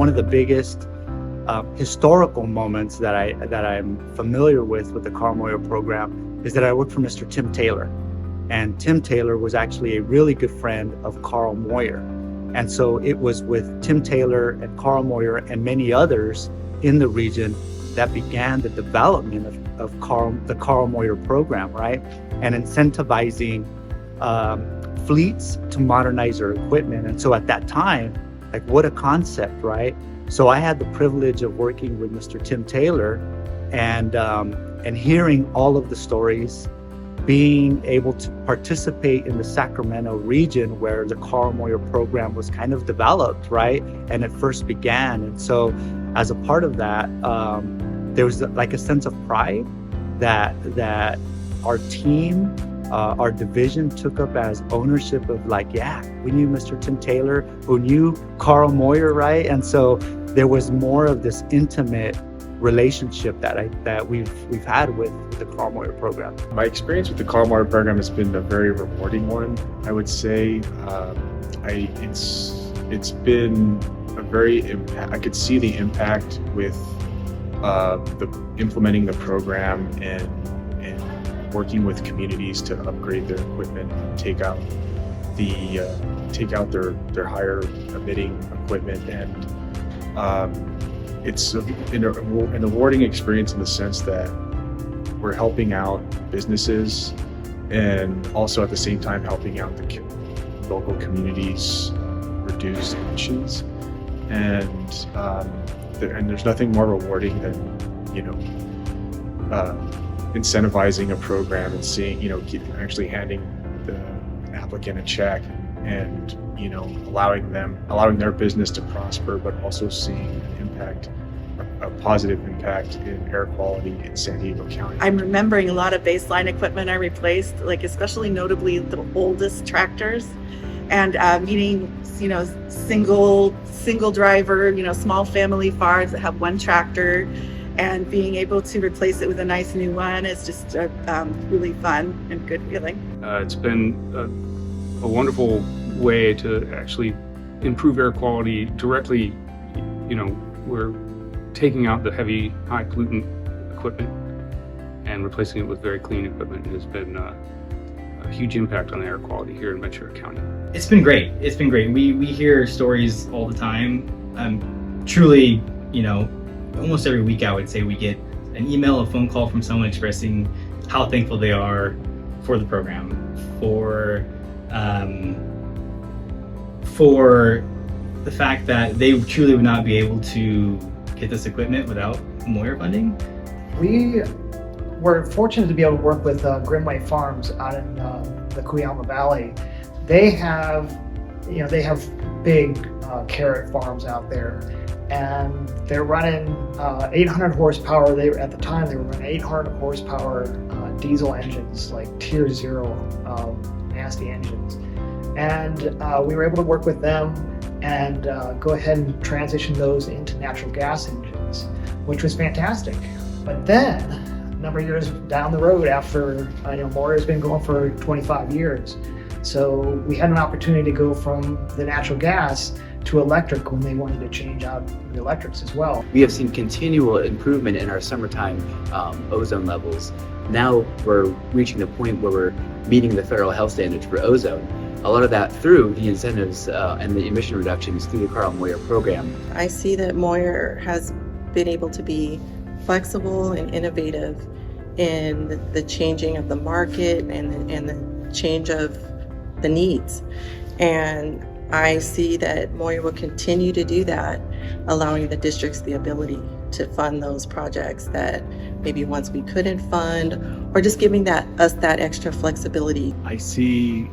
one of the biggest historical moments that I'm familiar with the Carl Moyer program is that I worked for Mr. Tim Taylor. And Tim Taylor was actually a really good friend of Carl Moyer. And so it was with Tim Taylor and Carl Moyer and many others in the region that began the development of the Carl Moyer program, right? And incentivizing fleets to modernize their equipment. And so at that time, like, what a concept, right? So I had the privilege of working with Mr. Tim Taylor and hearing all of the stories, being able to participate in the Sacramento region where the Carl Moyer program was kind of developed, right? And it first began. And so as a part of that, there was like a sense of pride that our team, our division took up as ownership of, like, yeah, we knew Mr. Tim Taylor, who knew Carl Moyer, right? And so there was more of this intimate relationship that we've had with the Carl Moyer program. My experience with the Carl Moyer program has been a very rewarding one, I would say. It's been a very, I could see the impact with implementing the program and working with communities to upgrade their equipment, take out their higher emitting equipment, and it's an rewarding experience in the sense that we're helping out businesses and also at the same time helping out the local communities reduce emissions. And there's nothing more rewarding than, incentivizing a program and seeing, actually handing the applicant a check and, allowing their business to prosper, but also seeing a positive impact in air quality in San Diego County. I'm remembering a lot of baseline equipment I replaced, like especially notably the oldest tractors, and meeting, single driver, small family farms that have one tractor, and being able to replace it with a nice new one is just really fun and good feeling. It's been a wonderful way to actually improve air quality directly. We're taking out the heavy, high pollutant equipment and replacing it with very clean equipment. It has been a huge impact on the air quality here in Ventura County. It's been great. It's been great. We hear stories all the time. Truly, almost every week I would say we get an email, a phone call from someone expressing how thankful they are for the program, for the fact that they truly would not be able to get this equipment without Moyer funding. We were fortunate to be able to work with Grimway Farms out in the Cuyama Valley. They have big carrot farms out there, and they're running 800 horsepower. At the time they were running 800 horsepower diesel engines, like Tier 0 nasty engines. And we were able to work with them and go ahead and transition those into natural gas engines, which was fantastic. But then, a number of years down the road, after Moyer's been going for 25 years, so we had an opportunity to go from the natural gas to electric when they wanted to change out the electrics as well. We have seen continual improvement in our summertime ozone levels. Now we're reaching the point where we're meeting the federal health standards for ozone. A lot of that through the incentives and the emission reductions through the Carl Moyer program. I see that Moyer has been able to be flexible and innovative in the changing of the market and the change of the needs. And I see that Moyer will continue to do that, allowing the districts the ability to fund those projects that maybe once we couldn't fund, or just giving us that extra flexibility. I see,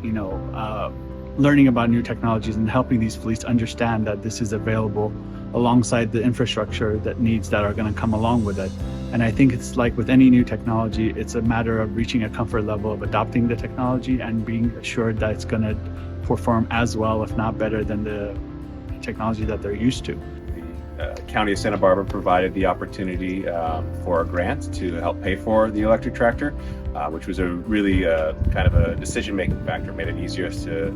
learning about new technologies and helping these fleets understand that this is available alongside the infrastructure that are going to come along with it. And I think it's like with any new technology, it's a matter of reaching a comfort level of adopting the technology and being assured that it's going to perform as well, if not better, than the technology that they're used to. The County of Santa Barbara provided the opportunity for a grant to help pay for the electric tractor, which was a really kind of a decision-making factor, made it easier to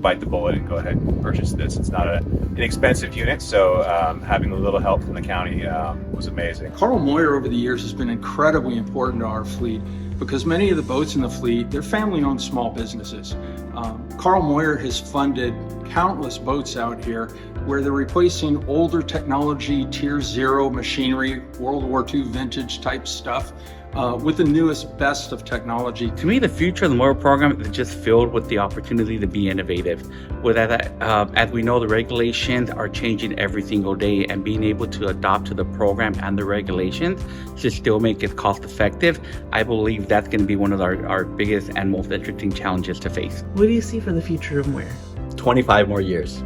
bite the bullet and go ahead and purchase this. It's not an inexpensive unit, so having a little help from the county was amazing. Carl Moyer over the years has been incredibly important to our fleet because many of the boats in the fleet, they're family-owned small businesses. Carl Moyer has funded countless boats out here where they're replacing older technology, Tier 0 machinery, World War II vintage type stuff with the newest, best of technology. To me, the future of the Moyer program is just filled with the opportunity to be innovative. With that, as we know, the regulations are changing every single day, and being able to adopt to the program and the regulations to still make it cost effective, I believe that's going to be one of our biggest and most interesting challenges to face. What do you see for the future of Moyer? 25 more years.